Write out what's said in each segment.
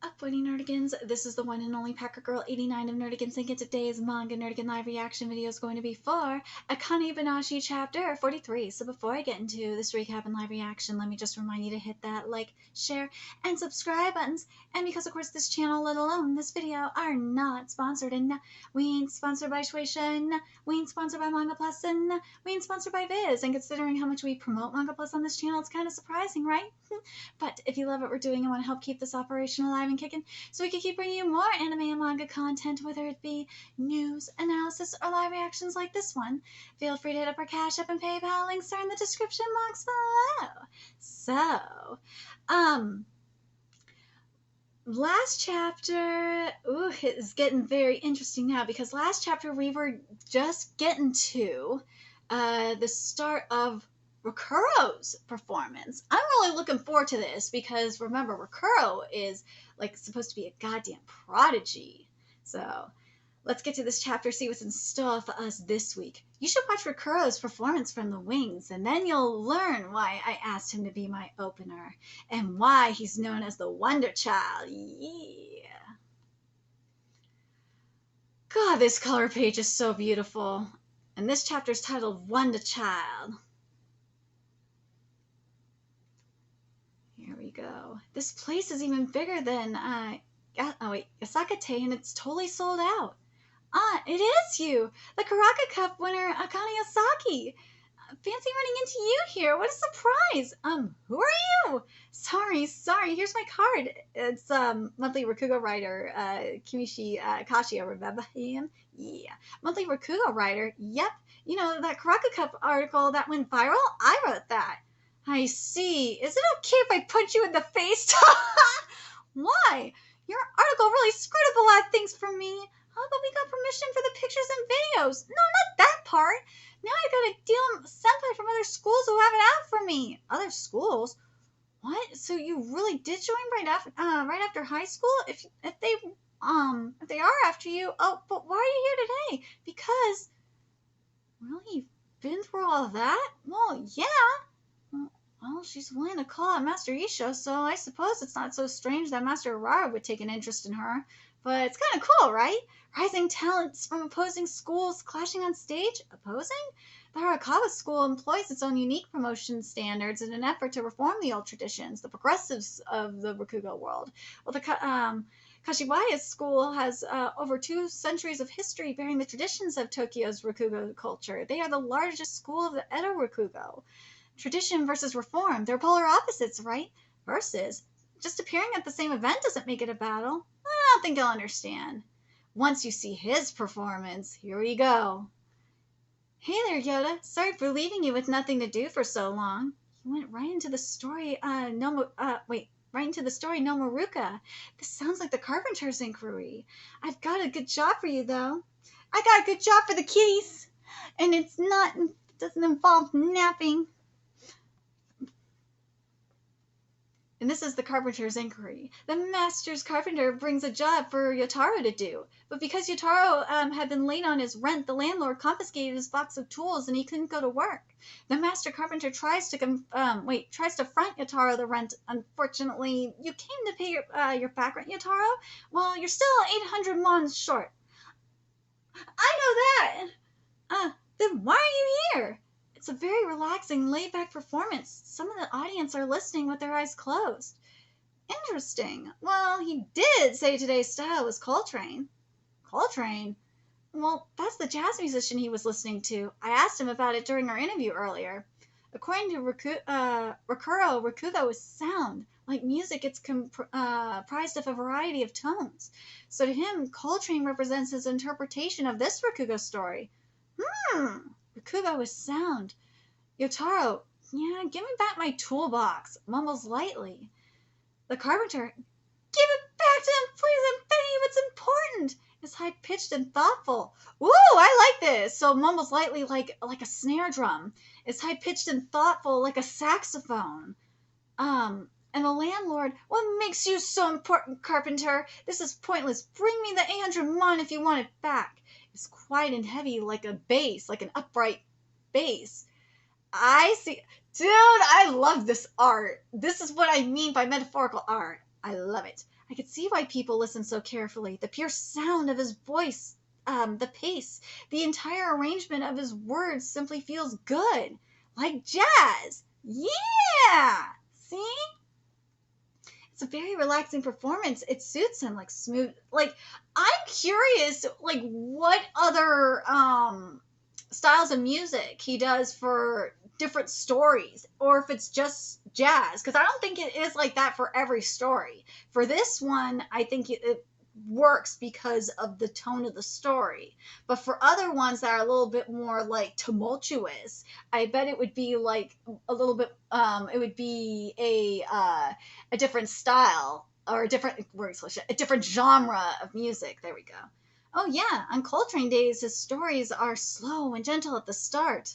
Upwitty Nerdigans, this is the one and only Packer Girl 89 of Nerdigans, and today's Manga Nerdigan live reaction video is going to be for Akane-banashi chapter 43. So before I get into this recap and live reaction, let me just remind you to hit that like, share, and subscribe buttons. And because of course this channel, let alone this video, are not sponsored, and we ain't sponsored by Shueisha, we ain't sponsored by Manga Plus, and we ain't sponsored by Viz. And considering how much we promote Manga Plus on this channel, it's kind of surprising, right? But if you love what we're doing and want to help keep this operation alive and kicking, so we can keep bringing you more anime and manga content, whether it be news, analysis, or live reactions like this one, feel free to hit up our Cash App and PayPal. Links are in the description box below. So, last chapter, it is getting very interesting now, because last chapter we were just getting to the start of Rakuro's performance. I'm really looking forward to this because remember, Rakuro is like supposed to be a goddamn prodigy. So let's get to this chapter, see what's in store for us this week. You should watch Rakuro's performance from the wings, and then you'll learn why I asked him to be my opener and why he's known as the Wonder Child. Yeah. God, this color page is so beautiful. And this chapter is titled Wonderchild. Here we go. This place is even bigger than Yasakate, and it's totally sold out. It is you, the Karaka Cup winner, Akane-banashi. Fancy running into you here. What a surprise. Who are you? Sorry. Here's my card. It's monthly Rakugo writer, Kimishi Kashia. Remember him? Yeah, monthly Rakugo writer. Yep. You know that Karaka Cup article that went viral? I wrote that. I see. Is it okay if I punch you in the face? Why? Your article really screwed up a lot of things for me. Oh, but we got permission for the pictures and videos. No, not that part. Now I gotta deal with senpai from other schools who have it out for me. Other schools? What? So you really did join right after high school? If they are after you, oh, but why are you here today? Because really, you've been through all that? Well, yeah. Well, she's willing to call out Master Isho, so I suppose it's not so strange that Master Arara would take an interest in her. But it's kind of cool, right? Rising talents from opposing schools clashing on stage? Opposing? The Harakawa School employs its own unique promotion standards in an effort to reform the old traditions, the progressives of the Rakugo world. Well, the Kashiwaya School has over 2 centuries of history bearing the traditions of Tokyo's Rakugo culture. They are the largest school of the Edo Rakugo. Tradition versus reform. They're polar opposites, right? Versus. Just appearing at the same event doesn't make it a battle. I don't think you'll understand. Once you see his performance, here we go. Hey there, Yoda. Sorry for leaving you with nothing to do for so long. You went right into the story, right into the story Nomoruka. This sounds like the Carpenter's inquiry. I've got a good job for you, though. I got a good job for the kitties. And it doesn't involve napping. And this is the Carpenter's inquiry. The master's carpenter brings a job for Yotaro to do. But because Yotaro had been late on his rent, the landlord confiscated his box of tools and he couldn't go to work. The master carpenter tries to front Yotaro the rent. Unfortunately, you came to pay your back rent, Yotaro? Well, you're still 800 mons short. I know that! Then why are you here? It's a very relaxing, laid-back performance. Some of the audience are listening with their eyes closed. Interesting. Well, he did say today's style was Coltrane. Coltrane? Well, that's the jazz musician he was listening to. I asked him about it during our interview earlier. According to Rakuro, Rakugo is sound. Like music, it's comprised of a variety of tones. So to him, Coltrane represents his interpretation of this Rakugo story. Rakugo is sound. Yotaro, yeah, give me back my toolbox, mumbles lightly. The carpenter, give it back to him, please, I'm begging you, it's important. It's high-pitched and thoughtful. Ooh, I like this. So mumbles lightly like a snare drum. It's high-pitched and thoughtful like a saxophone. And the landlord, what makes you so important, carpenter? This is pointless. Bring me the 800 mon if you want it back. It's quiet and heavy like a bass, like an upright bass. I see. Dude, I love this art. This is what I mean by metaphorical art. I love it. I could see why people listen so carefully. The pure sound of his voice, the pace, the entire arrangement of his words simply feels good. Like jazz. Yeah! See? It's a very relaxing performance. It suits him, like smooth. Like, I'm curious, like, what other styles of music he does for different stories, or if it's just jazz, because I don't think it is like that for every story. For this one, I think it works because of the tone of the story. But for other ones that are a little bit more like tumultuous, I bet it would be like a little bit. It would be a different style or a different genre of music. There we go. Oh yeah, on Coltrane days, his stories are slow and gentle at the start.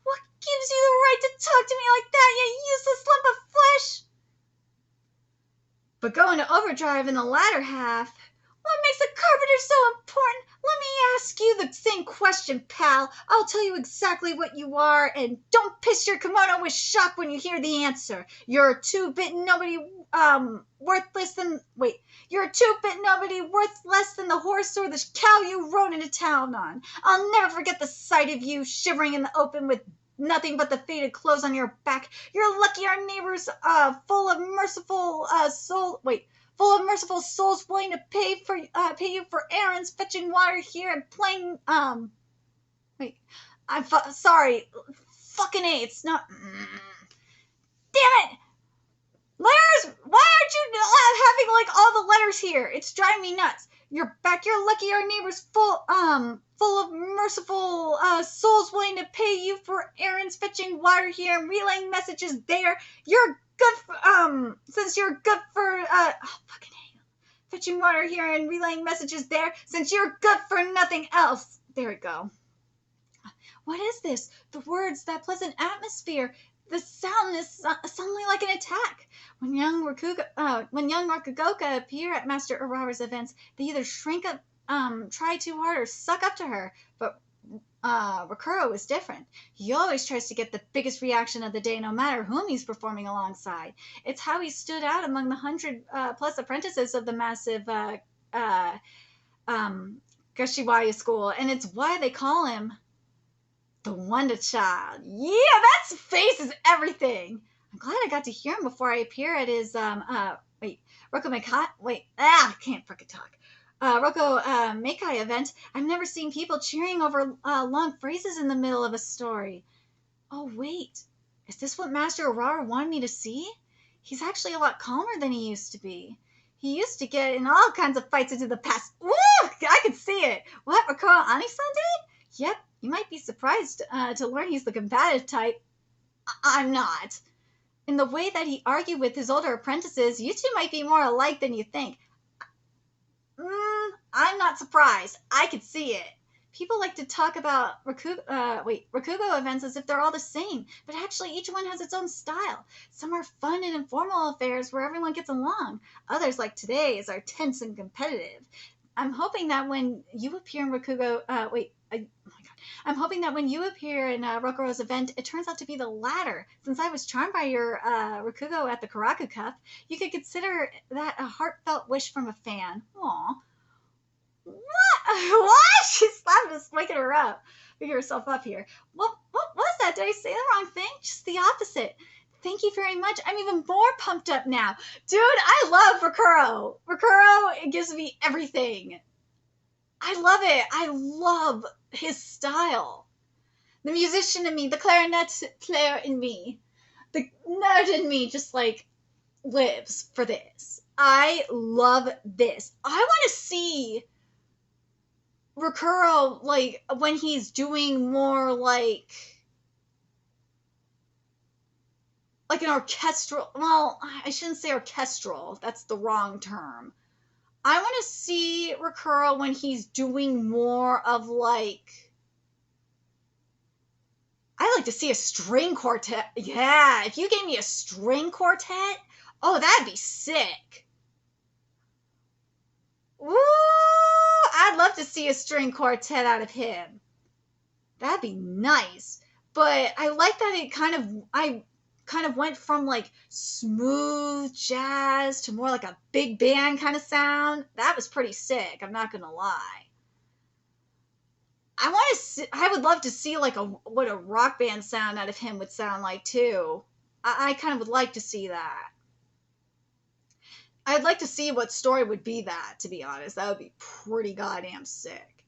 What gives you the right to talk to me like that, you useless lump of flesh? But going to overdrive in the latter half. What makes a carpenter so important? Let me ask you the same question, pal. I'll tell you exactly what you are, and don't piss your kimono with shock when you hear the answer. You're a two-bit nobody, worthless than... Wait. You're a two-bit nobody worth less than the horse or the cow you rode into town on. I'll never forget the sight of you shivering in the open with nothing but the faded clothes on your back. You're lucky our neighbors, full of merciful souls willing to pay you for errands, fetching water here and playing, sorry, fucking A, it's not, damn it! Letters, why aren't you having, like, all the letters here? It's driving me nuts. You're back, you're lucky our neighbors full of merciful, souls willing to pay you for errands, fetching water here and relaying messages there. You're good for, since you're good for, fucking hell. Fetching water here and relaying messages there, since you're good for nothing else. There we go. What is this? The words, that pleasant atmosphere. The sound is suddenly like an attack. When young Rakugoka appear at Master Urara's events, they either shrink up, try too hard, or suck up to her. But Rakuro is different. He always tries to get the biggest reaction of the day, no matter whom he's performing alongside. It's how he stood out among the 100 plus apprentices of the massive Gashiwaya school, and it's why they call him the Wonderchild. Yeah, that face is everything. I'm glad I got to hear him before I appear at his I can't fucking talk. Roko Meikai event. I've never seen people cheering over long phrases in the middle of a story. Oh wait, is this what Master Urara wanted me to see? He's actually a lot calmer than he used to be. He used to get in all kinds of fights into the past. Ooh, I can see it. What, Rakuro Ani-san did? Yep. You might be surprised to learn he's the combative type. I'm not. In the way that he argued with his older apprentices, you two might be more alike than you think. I'm not surprised. I could see it. People like to talk about Rakugo events as if they're all the same, but actually each one has its own style. Some are fun and informal affairs where everyone gets along. Others, like today's, are tense and competitive. I'm hoping that when you appear in I'm hoping that when you appear in Rokuro's event, it turns out to be the latter. Since I was charmed by your Rakugo at the Karaku Cup, you could consider that a heartfelt wish from a fan. Aw. What? She slapped us, waking her up. Picking herself up here. What was that? Did I say the wrong thing? Just the opposite. Thank you very much. I'm even more pumped up now. Dude, I love Rakuro. Rakuro, it gives me everything. I love it. I love his style. The musician in me, the clarinet player in me, the nerd in me just like lives for this. I love this. I want to see Rakuro like when he's doing more like an orchestral, well, I shouldn't say orchestral. That's the wrong term. I want to see Rakuro when he's doing more of like, I like to see a string quartet. Yeah, if you gave me a string quartet, oh, that'd be sick. Ooh, I'd love to see a string quartet out of him. That'd be nice. But I like that it kind of, I kind of went from like smooth jazz to more like a big band kind of sound. That was pretty sick. I'm not gonna lie. I would love to see like what a rock band sound out of him would sound like too. I kind of would like to see that. I'd like to see what story would be that, to be honest. That would be pretty goddamn sick.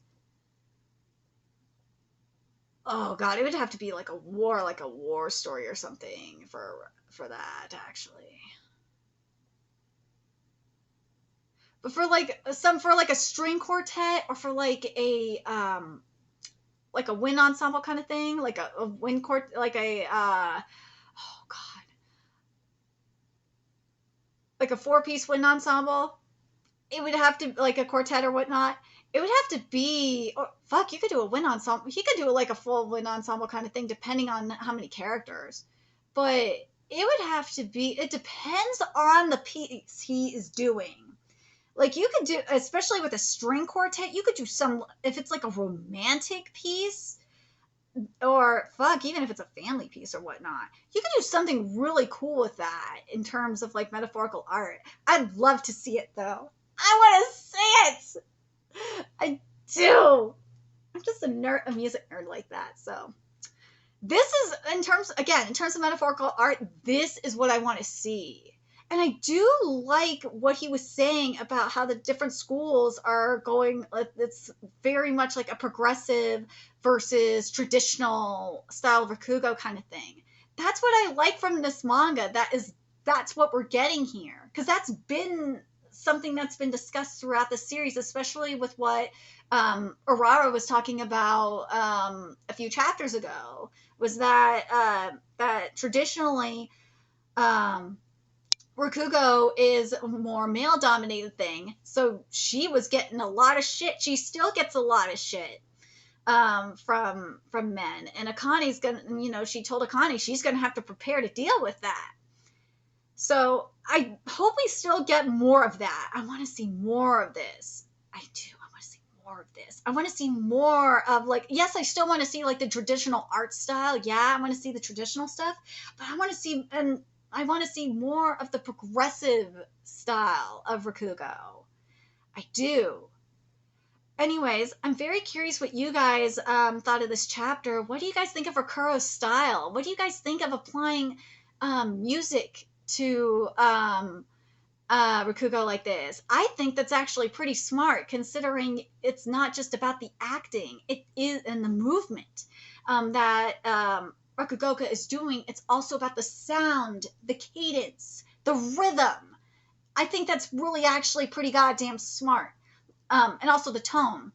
Oh god, it would have to be like a war story or something for that actually. But for like a string quartet or for like a wind ensemble kind of thing, like a wind court, like a oh god, like a 4-piece wind ensemble. It would have to like a quartet or whatnot. It would have to be, or fuck, you could do a wind ensemble. He could do like a full wind ensemble kind of thing, depending on how many characters. But it would have to be. It depends on the piece he is doing. Like you could do, especially with a string quartet, you could do some, if it's like a romantic piece, or fuck, even if it's a family piece or whatnot, you could do something really cool with that in terms of like metaphorical art. I'd love to see it though. I want to see it. I do. I'm just a music nerd like that. So this is in terms of metaphorical art, this is what I want to see. And I do like what he was saying about how the different schools are going. It's very much like a progressive versus traditional style of Rakugo kind of thing. That's what I like from this manga. That's what we're getting here. Because that's been something that's been discussed throughout the series, especially with what Urara was talking about a few chapters ago, was that traditionally Rakugo is a more male dominated thing, so she was getting a lot of shit. She still gets a lot of shit from men, and Akane's gonna, she told Akane she's gonna have to prepare to deal with that. So I hope we still get more of that. I want to see more of this. I do. I want to see more of this. I want to see more of like, yes, I still want to see like the traditional art style. Yeah, I want to see the traditional stuff, but I want to see more of the progressive style of Rakugo. I do. Anyways, I'm very curious what you guys thought of this chapter. What do you guys think of Rakuro's style? What do you guys think of applying music to Rakugo like this? I think that's actually pretty smart, considering it's not just about the acting, it is and the movement that Rakugoka is doing. It's also about the sound, the cadence, the rhythm. I think that's really actually pretty goddamn smart. And also the tone.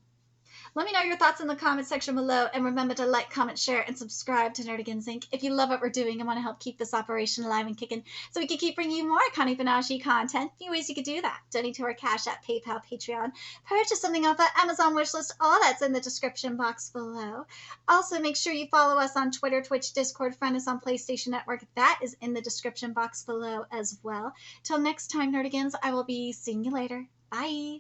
Let me know your thoughts in the comment section below, and remember to like, comment, share, and subscribe to Nerdigans Inc. if you love what we're doing and want to help keep this operation alive and kicking so we can keep bringing you more Akane-banashi content. A few ways you could do that: donate to our Cash App, PayPal, Patreon, purchase something off our Amazon wishlist, all that's in the description box below. Also, make sure you follow us on Twitter, Twitch, Discord, friend us on PlayStation Network. That is in the description box below as well. Till next time, Nerdigans, I will be seeing you later. Bye!